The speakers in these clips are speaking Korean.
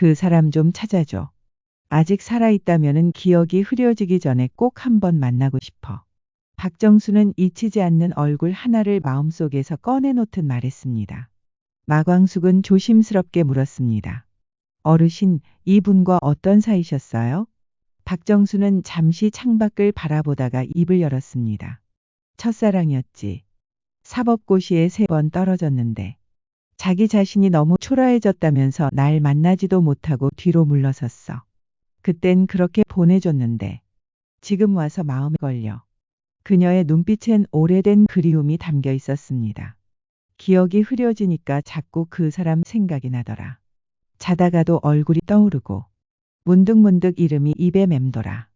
그 사람 좀 찾아줘. 아직 살아있다면은 기억이 흐려지기 전에 꼭 한번 만나고 싶어. 박정수는 잊히지 않는 얼굴 하나를 마음속에서 꺼내놓듯 말했습니다. 마광숙은 조심스럽게 물었습니다. 어르신, 이분과 어떤 사이셨어요? 박정수는 잠시 창밖을 바라보다가 입을 열었습니다. 첫사랑이었지. 사법고시에 3번 떨어졌는데 자기 자신이 너무 초라해졌다면서 날 만나지도 못하고 뒤로 물러섰어. 그땐 그렇게 보내줬는데 지금 와서 마음에 걸려. 그녀의 눈빛엔 오래된 그리움이 담겨 있었습니다. 기억이 흐려지니까 자꾸 그 사람 생각이 나더라. 자다가도 얼굴이 떠오르고 문득문득 이름이 입에 맴돌아.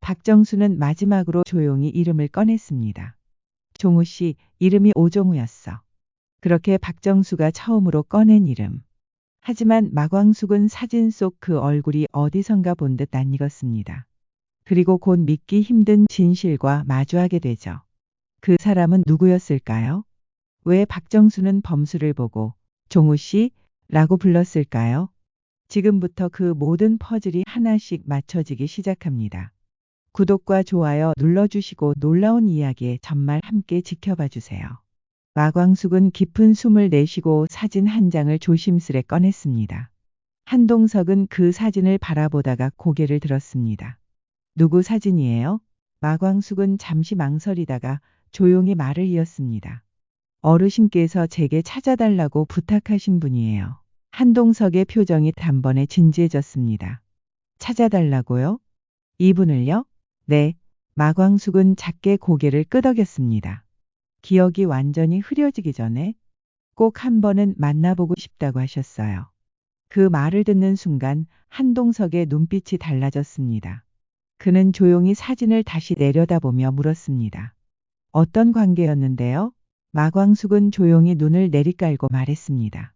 박정수는 마지막으로 조용히 이름을 꺼냈습니다. 종우 씨, 이름이 오종우였어. 그렇게 박정수가 처음으로 꺼낸 이름. 하지만 마광숙은 사진 속 그 얼굴이 어디선가 본 듯 낯익었습니다. 그리고 곧 믿기 힘든 진실과 마주하게 되죠. 그 사람은 누구였을까요? 왜 박정수는 범수를 보고 종우 씨? 라고 불렀을까요? 지금부터 그 모든 퍼즐이 하나씩 맞춰지기 시작합니다. 구독과 좋아요 눌러주시고 놀라운 이야기의 전말 함께 지켜봐 주세요. 마광숙은 깊은 숨을 내쉬고 사진 한 장을 조심스레 꺼냈습니다. 한동석은 그 사진을 바라보다가 고개를 들었습니다. 누구 사진이에요? 마광숙은 잠시 망설이다가 조용히 말을 이었습니다. 어르신께서 제게 찾아달라고 부탁하신 분이에요. 한동석의 표정이 단번에 진지해졌습니다. 찾아달라고요? 이분을요? 네. 마광숙은 작게 고개를 끄덕였습니다. 기억이 완전히 흐려지기 전에 꼭 한 번은 만나보고 싶다고 하셨어요. 그 말을 듣는 순간 한동석의 눈빛이 달라졌습니다. 그는 조용히 사진을 다시 내려다보며 물었습니다. 어떤 관계였는데요? 마광숙은 조용히 눈을 내리깔고 말했습니다.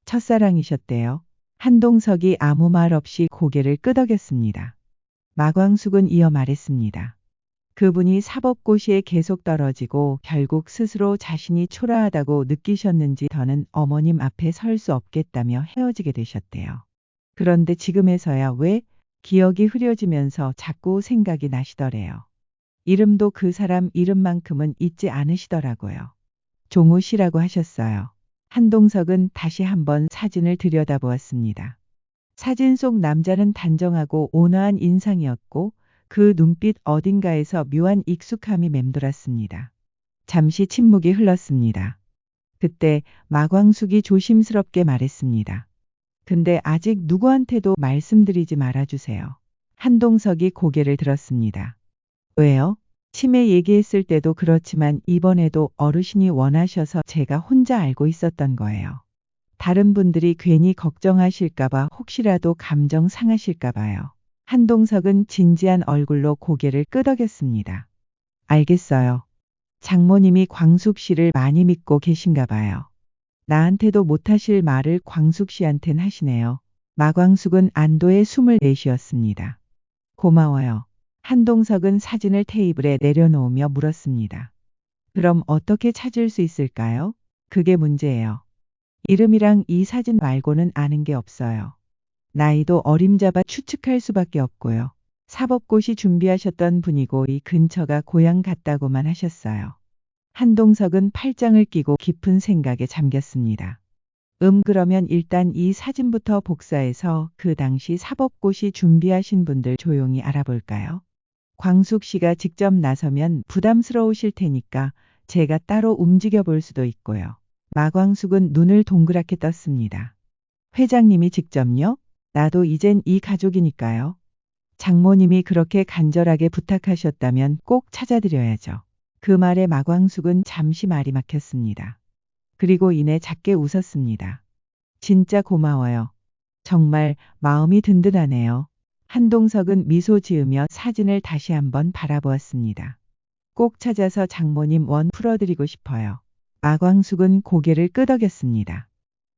첫사랑이셨대요. 한동석이 아무 말 없이 고개를 끄덕였습니다. 마광숙은 이어 말했습니다. 그분이 사법고시에 계속 떨어지고 결국 스스로 자신이 초라하다고 느끼셨는지 더는 어머님 앞에 설 수 없겠다며 헤어지게 되셨대요. 그런데 지금에서야 왜 기억이 흐려지면서 자꾸 생각이 나시더래요. 이름도 그 사람 이름만큼은 잊지 않으시더라고요. 종우 씨라고 하셨어요. 한동석은 다시 한번 사진을 들여다보았습니다. 사진 속 남자는 단정하고 온화한 인상이었고 그 눈빛 어딘가에서 묘한 익숙함이 맴돌았습니다. 잠시 침묵이 흘렀습니다. 그때 마광숙이 조심스럽게 말했습니다. 근데 아직 누구한테도 말씀드리지 말아주세요. 한동석이 고개를 들었습니다. 왜요? 치매 얘기했을 때도 그렇지만 이번에도 어르신이 원하셔서 제가 혼자 알고 있었던 거예요. 다른 분들이 괜히 걱정하실까봐 혹시라도 감정 상하실까봐요. 한동석은 진지한 얼굴로 고개를 끄덕였습니다. 알겠어요. 장모님이 광숙 씨를 많이 믿고 계신가 봐요. 나한테도 못하실 말을 광숙 씨한텐 하시네요. 마광숙은 안도의 숨을 내쉬었습니다. 고마워요. 한동석은 사진을 테이블에 내려놓으며 물었습니다. 그럼 어떻게 찾을 수 있을까요? 그게 문제예요. 이름이랑 이 사진 말고는 아는 게 없어요. 나이도 어림잡아 추측할 수밖에 없고요. 사법고시 준비하셨던 분이고 이 근처가 고향 같다고만 하셨어요. 한동석은 팔짱을 끼고 깊은 생각에 잠겼습니다. 그러면 일단 이 사진부터 복사해서 그 당시 사법고시 준비하신 분들 조용히 알아볼까요? 광숙 씨가 직접 나서면 부담스러우실 테니까 제가 따로 움직여 볼 수도 있고요. 마광숙은 눈을 동그랗게 떴습니다. 회장님이 직접요? 나도 이젠 이 가족이니까요. 장모님이 그렇게 간절하게 부탁하셨다면 꼭 찾아드려야죠. 그 말에 마광숙은 잠시 말이 막혔습니다. 그리고 이내 작게 웃었습니다. 진짜 고마워요. 정말 마음이 든든하네요. 한동석은 미소 지으며 사진을 다시 한번 바라보았습니다. 꼭 찾아서 장모님 원 풀어드리고 싶어요. 마광숙은 고개를 끄덕였습니다.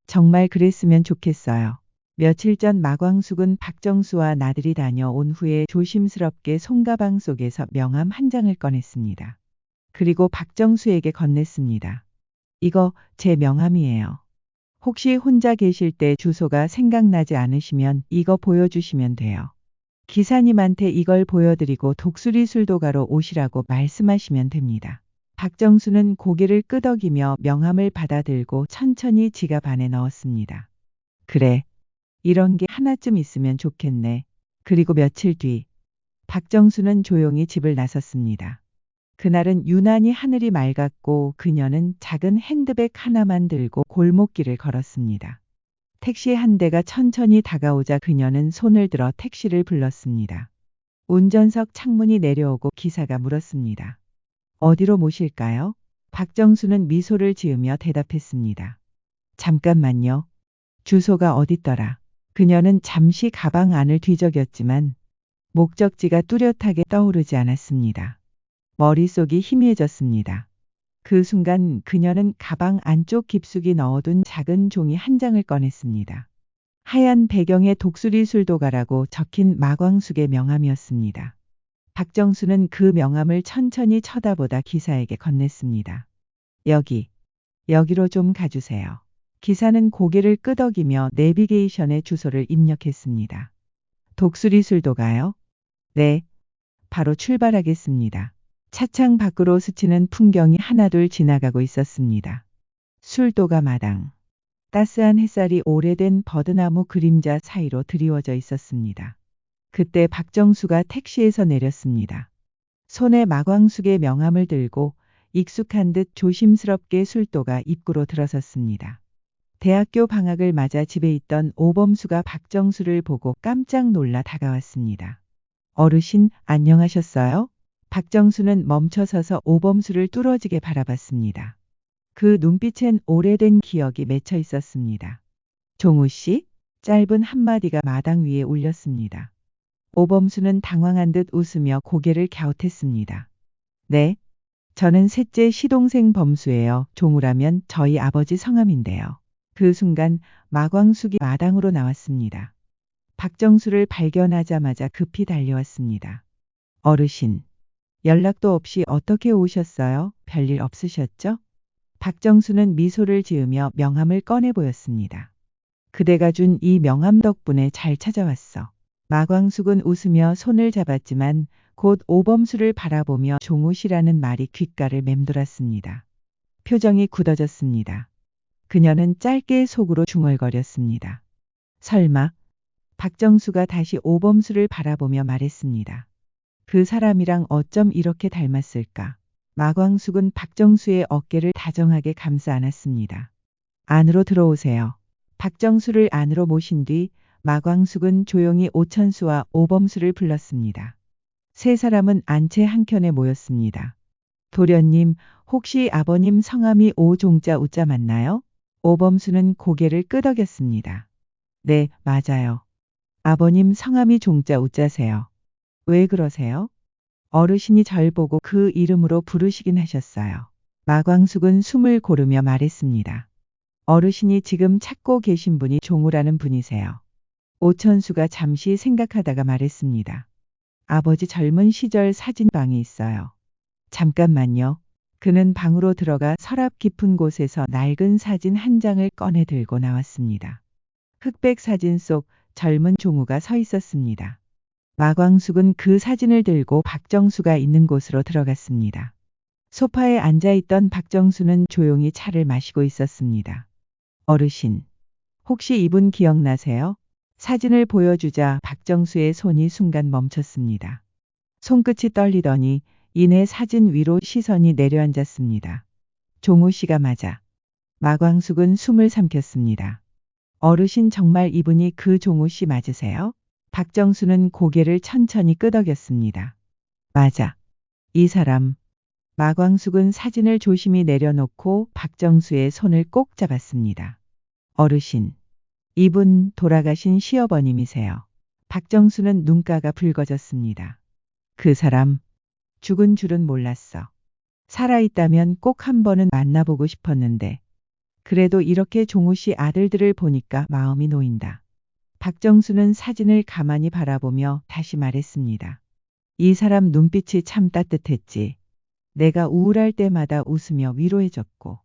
정말 그랬으면 좋겠어요. 며칠 전 마광숙은 박정수와 나들이 다녀온 후에 조심스럽게 손가방 속에서 명함 한 장을 꺼냈습니다. 그리고 박정수에게 건넸습니다. 이거 제 명함이에요. 혹시 혼자 계실 때 주소가 생각나지 않으시면 이거 보여주시면 돼요. 기사님한테 이걸 보여드리고 독수리 술도가로 오시라고 말씀하시면 됩니다. 박정수는 고개를 끄덕이며 명함을 받아들고 천천히 지갑 안에 넣었습니다. 그래, 이런 게 하나쯤 있으면 좋겠네. 그리고 며칠 뒤 박정수는 조용히 집을 나섰습니다. 그날은 유난히 하늘이 맑았고 그녀는 작은 핸드백 하나만 들고 골목길을 걸었습니다. 택시 한 대가 천천히 다가오자 그녀는 손을 들어 택시를 불렀습니다. 운전석 창문이 내려오고 기사가 물었습니다. 어디로 모실까요? 박정수는 미소를 지으며 대답했습니다. 잠깐만요. 주소가 어딨더라. 그녀는 잠시 가방 안을 뒤적였지만 목적지가 뚜렷하게 떠오르지 않았습니다. 머릿속이 희미해졌습니다. 그 순간 그녀는 가방 안쪽 깊숙이 넣어둔 작은 종이 한 장을 꺼냈습니다. 하얀 배경에 독수리 술도가라고 적힌 마광숙의 명함이었습니다. 박정수는 그 명함을 천천히 쳐다보다 기사에게 건넸습니다. 여기로 좀 가주세요. 기사는 고개를 끄덕이며 내비게이션의 주소를 입력했습니다. 독수리 술도가요? 네, 바로 출발하겠습니다. 차창 밖으로 스치는 풍경이 하나둘 지나가고 있었습니다. 술도가 마당. 따스한 햇살이 오래된 버드나무 그림자 사이로 드리워져 있었습니다. 그때 박정수가 택시에서 내렸습니다. 손에 마광숙의 명함을 들고 익숙한 듯 조심스럽게 술도가 입구로 들어섰습니다. 대학교 방학을 맞아 집에 있던 오범수가 박정수를 보고 깜짝 놀라 다가왔습니다. 어르신, 안녕하셨어요? 박정수는 멈춰서서 오범수를 뚫어지게 바라봤습니다. 그 눈빛엔 오래된 기억이 맺혀 있었습니다. 종우 씨? 짧은 한마디가 마당 위에 울렸습니다. 오범수는 당황한 듯 웃으며 고개를 갸웃했습니다. 네, 저는 셋째 시동생 범수예요. 종우라면 저희 아버지 성함인데요. 그 순간 마광숙이 마당으로 나왔습니다. 박정수를 발견하자마자 급히 달려왔습니다. 어르신, 연락도 없이 어떻게 오셨어요? 별일 없으셨죠? 박정수는 미소를 지으며 명함을 꺼내 보였습니다. 그대가 준 이 명함 덕분에 잘 찾아왔어. 마광숙은 웃으며 손을 잡았지만 곧 오범수를 바라보며 종우 씨라는 말이 귓가를 맴돌았습니다. 표정이 굳어졌습니다. 그녀는 짧게 속으로 중얼거렸습니다. 설마. 박정수가 다시 오범수를 바라보며 말했습니다. 그 사람이랑 어쩜 이렇게 닮았을까? 마광숙은 박정수의 어깨를 다정하게 감싸 안았습니다. 안으로 들어오세요. 박정수를 안으로 모신 뒤 마광숙은 조용히 오천수와 오범수를 불렀습니다. 세 사람은 안채 한켠에 모였습니다. 도련님, 혹시 아버님 성함이 오종자 우자 맞나요? 오범수는 고개를 끄덕였습니다. 네, 맞아요. 아버님 성함이 종자 우자세요. 왜 그러세요? 어르신이 절 보고 그 이름으로 부르시긴 하셨어요. 마광숙은 숨을 고르며 말했습니다. 어르신이 지금 찾고 계신 분이 종우라는 분이세요. 오천수가 잠시 생각하다가 말했습니다. 아버지 젊은 시절 사진방이 있어요. 잠깐만요. 그는 방으로 들어가 서랍 깊은 곳에서 낡은 사진 한 장을 꺼내 들고 나왔습니다. 흑백 사진 속 젊은 종우가 서 있었습니다. 마광숙은 그 사진을 들고 박정수가 있는 곳으로 들어갔습니다. 소파에 앉아있던 박정수는 조용히 차를 마시고 있었습니다. 어르신, 혹시 이분 기억나세요? 사진을 보여주자 박정수의 손이 순간 멈췄습니다. 손끝이 떨리더니 이내 사진 위로 시선이 내려앉았습니다. 종우 씨가 맞아. 마광숙은 숨을 삼켰습니다. 어르신, 정말 이분이 그 종우 씨 맞으세요? 박정수는 고개를 천천히 끄덕였습니다. 맞아. 이 사람. 마광숙은 사진을 조심히 내려놓고 박정수의 손을 꼭 잡았습니다. 어르신, 이분 돌아가신 시어버님이세요. 박정수는 눈가가 붉어졌습니다. 그 사람, 죽은 줄은 몰랐어. 살아있다면 꼭 한 번은 만나보고 싶었는데 그래도 이렇게 종우 씨 아들들을 보니까 마음이 놓인다. 박정수는 사진을 가만히 바라보며 다시 말했습니다. 이 사람 눈빛이 참 따뜻했지. 내가 우울할 때마다 웃으며 위로해줬고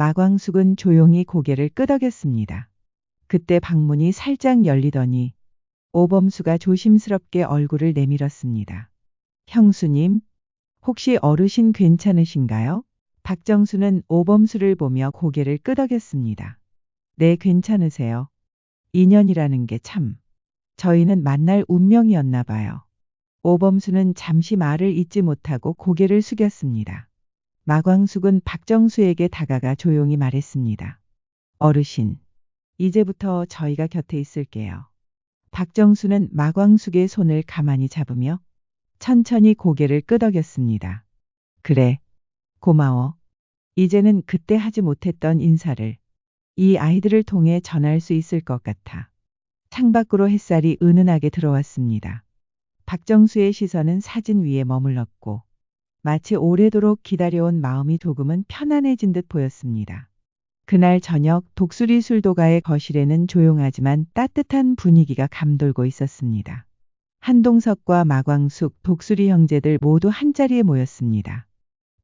마광숙은 조용히 고개를 끄덕였습니다. 그때 방문이 살짝 열리더니 오범수가 조심스럽게 얼굴을 내밀었습니다. 형수님, 혹시 어르신 괜찮으신가요? 박정수는 오범수를 보며 고개를 끄덕였습니다. 네, 괜찮으세요. 인연이라는 게 참. 저희는 만날 운명이었나 봐요. 오범수는 잠시 말을 잇지 못하고 고개를 숙였습니다. 마광숙은 박정수에게 다가가 조용히 말했습니다. 어르신, 이제부터 저희가 곁에 있을게요. 박정수는 마광숙의 손을 가만히 잡으며 천천히 고개를 끄덕였습니다. 그래, 고마워. 이제는 그때 하지 못했던 인사를 이 아이들을 통해 전할 수 있을 것 같아. 창밖으로 햇살이 은은하게 들어왔습니다. 박정수의 시선은 사진 위에 머물렀고 마치 오래도록 기다려온 마음이 조금은 편안해진 듯 보였습니다. 그날 저녁 독수리 술도가의 거실에는 조용하지만 따뜻한 분위기가 감돌고 있었습니다. 한동석과 마광숙, 독수리 형제들 모두 한자리에 모였습니다.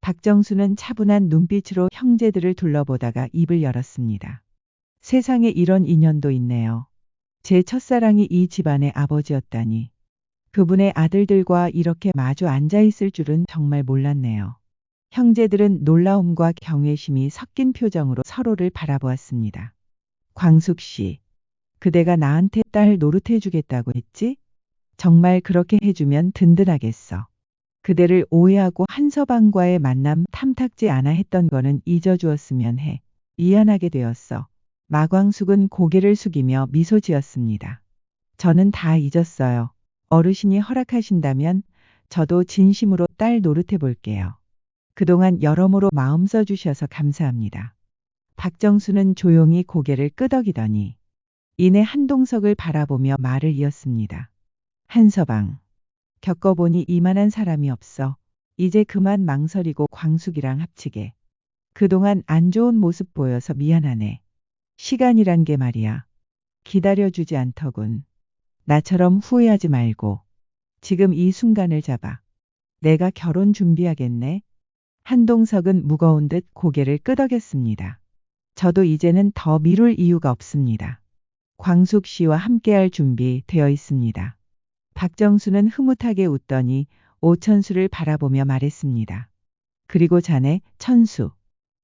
박정수는 차분한 눈빛으로 형제들을 둘러보다가 입을 열었습니다. 세상에 이런 인연도 있네요. 제 첫사랑이 이 집안의 아버지였다니. 그분의 아들들과 이렇게 마주 앉아 있을 줄은 정말 몰랐네요. 형제들은 놀라움과 경외심이 섞인 표정으로 서로를 바라보았습니다. 광숙 씨, 그대가 나한테 딸 노릇해 주겠다고 했지? 정말 그렇게 해주면 든든하겠어. 그대를 오해하고 한서방과의 만남 탐탁지 않아 했던 거는 잊어주었으면 해. 미안하게 되었어. 마광숙은 고개를 숙이며 미소 지었습니다. 저는 다 잊었어요. 어르신이 허락하신다면 저도 진심으로 딸 노릇해 볼게요. 그동안 여러모로 마음 써주셔서 감사합니다. 박정수는 조용히 고개를 끄덕이더니 이내 한동석을 바라보며 말을 이었습니다. 한서방, 겪어보니 이만한 사람이 없어. 이제 그만 망설이고 광숙이랑 합치게. 그동안 안 좋은 모습 보여서 미안하네. 시간이란 게 말이야. 기다려주지 않더군. 나처럼 후회하지 말고 지금 이 순간을 잡아. 내가 결혼 준비하겠네. 한동석은 무거운 듯 고개를 끄덕였습니다. 저도 이제는 더 미룰 이유가 없습니다. 광숙 씨와 함께할 준비 되어 있습니다. 박정수는 흐뭇하게 웃더니 오천수를 바라보며 말했습니다. 그리고 자네, 천수.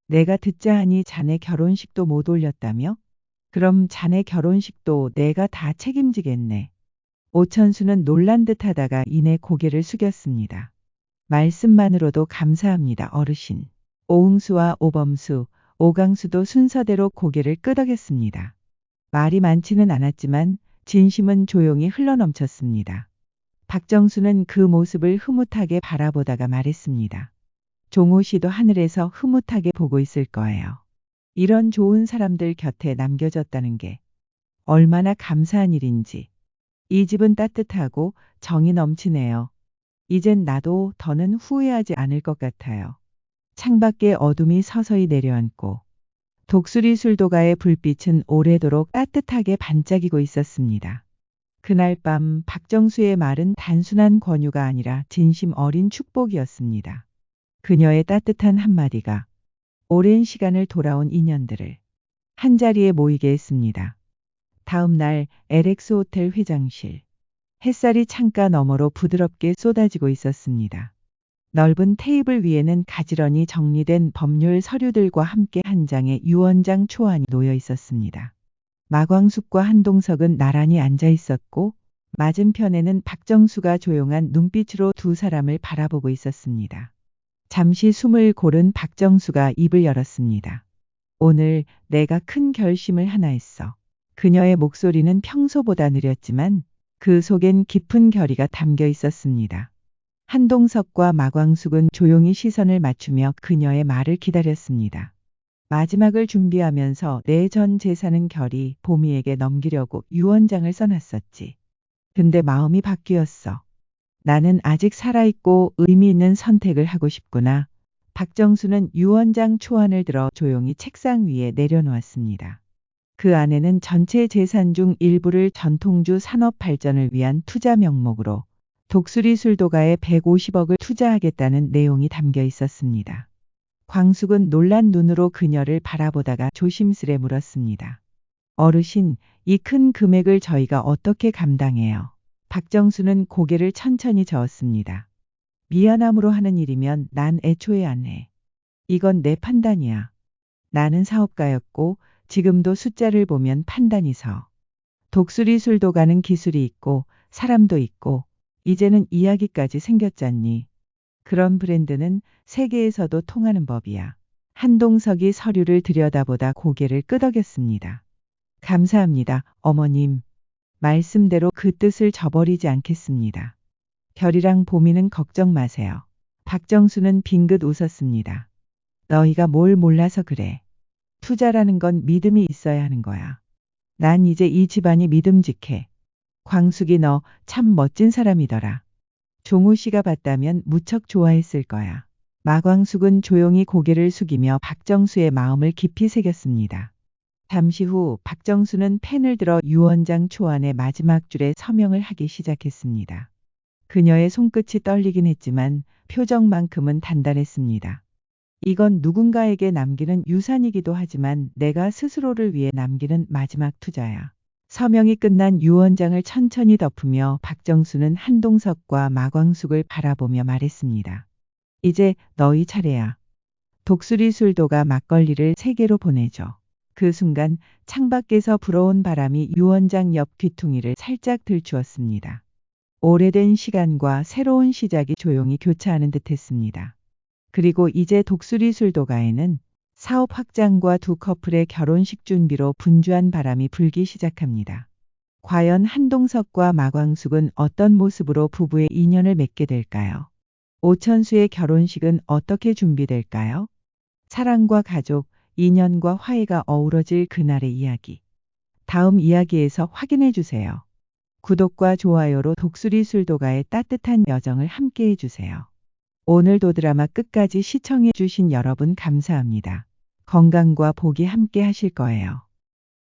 내가 듣자 하니 자네 결혼식도 못 올렸다며? 그럼 자네 결혼식도 내가 다 책임지겠네. 오천수는 놀란 듯 하다가 이내 고개를 숙였습니다. 말씀만으로도 감사합니다, 어르신. 오응수와 오범수, 오강수도 순서대로 고개를 끄덕였습니다. 말이 많지는 않았지만 진심은 조용히 흘러넘쳤습니다. 박정수는 그 모습을 흐뭇하게 바라보다가 말했습니다. 종호 씨도 하늘에서 흐뭇하게 보고 있을 거예요. 이런 좋은 사람들 곁에 남겨졌다는 게 얼마나 감사한 일인지. 이 집은 따뜻하고 정이 넘치네요. 이젠 나도 더는 후회하지 않을 것 같아요. 창밖에 어둠이 서서히 내려앉고 독수리 술도가의 불빛은 오래도록 따뜻하게 반짝이고 있었습니다. 그날 밤 박정수의 말은 단순한 권유가 아니라 진심 어린 축복이었습니다. 그녀의 따뜻한 한마디가 오랜 시간을 돌아온 인연들을 한자리에 모이게 했습니다. 다음 날 LX 호텔 회장실. 햇살이 창가 너머로 부드럽게 쏟아지고 있었습니다. 넓은 테이블 위에는 가지런히 정리된 법률 서류들과 함께 한 장의 유언장 초안이 놓여 있었습니다. 마광숙과 한동석은 나란히 앉아 있었고 맞은편에는 박정수가 조용한 눈빛으로 두 사람을 바라보고 있었습니다. 잠시 숨을 고른 박정수가 입을 열었습니다. 오늘 내가 큰 결심을 하나 했어. 그녀의 목소리는 평소보다 느렸지만 그 속엔 깊은 결의가 담겨 있었습니다. 한동석과 마광숙은 조용히 시선을 맞추며 그녀의 말을 기다렸습니다. 마지막을 준비하면서 내 전 재산은 결이 보미에게 넘기려고 유언장을 써놨었지. 근데 마음이 바뀌었어. 나는 아직 살아있고 의미 있는 선택을 하고 싶구나. 박정수는 유언장 초안을 들어 조용히 책상 위에 내려놓았습니다. 그 안에는 전체 재산 중 일부를 전통주 산업 발전을 위한 투자 명목으로 독수리 술도가에 150억을 투자하겠다는 내용이 담겨 있었습니다. 광숙은 놀란 눈으로 그녀를 바라보다가 조심스레 물었습니다. 어르신, 이 큰 금액을 저희가 어떻게 감당해요? 박정수는 고개를 천천히 저었습니다. 미안함으로 하는 일이면 난 애초에 안 해. 이건 내 판단이야. 나는 사업가였고 지금도 숫자를 보면 판단이 서. 독수리 술도 가는 기술이 있고 사람도 있고 이제는 이야기까지 생겼잖니. 그런 브랜드는 세계에서도 통하는 법이야. 한동석이 서류를 들여다보다 고개를 끄덕였습니다. 감사합니다, 어머님. 말씀대로 그 뜻을 저버리지 않겠습니다. 별이랑 보미는 걱정 마세요. 박정수는 빙긋 웃었습니다. 너희가 뭘 몰라서 그래. 투자라는 건 믿음이 있어야 하는 거야. 난 이제 이 집안이 믿음직해. 광숙이 너 참 멋진 사람이더라. 종우 씨가 봤다면 무척 좋아했을 거야. 마광숙은 조용히 고개를 숙이며 박정수의 마음을 깊이 새겼습니다. 잠시 후 박정수는 펜을 들어 유원장 초안의 마지막 줄에 서명을 하기 시작했습니다. 그녀의 손끝이 떨리긴 했지만 표정만큼은 단단했습니다. 이건 누군가에게 남기는 유산이기도 하지만 내가 스스로를 위해 남기는 마지막 투자야. 서명이 끝난 유원장을 천천히 덮으며 박정수는 한동석과 마광숙을 바라보며 말했습니다. 이제 너희 차례야. 독수리 술도가 막걸리를 3개로 보내줘. 그 순간 창밖에서 불어온 바람이 유원장 옆 귀퉁이를 살짝 들추었습니다. 오래된 시간과 새로운 시작이 조용히 교차하는 듯했습니다. 그리고 이제 독수리 술도가에는 사업 확장과 두 커플의 결혼식 준비로 분주한 바람이 불기 시작합니다. 과연 한동석과 마광숙은 어떤 모습으로 부부의 인연을 맺게 될까요? 오천수의 결혼식은 어떻게 준비될까요? 사랑과 가족, 인연과 화해가 어우러질 그날의 이야기. 다음 이야기에서 확인해 주세요. 구독과 좋아요로 독수리 술도가의 따뜻한 여정을 함께해 주세요. 오늘도 드라마 끝까지 시청해 주신 여러분 감사합니다. 건강과 복이 함께 하실 거예요.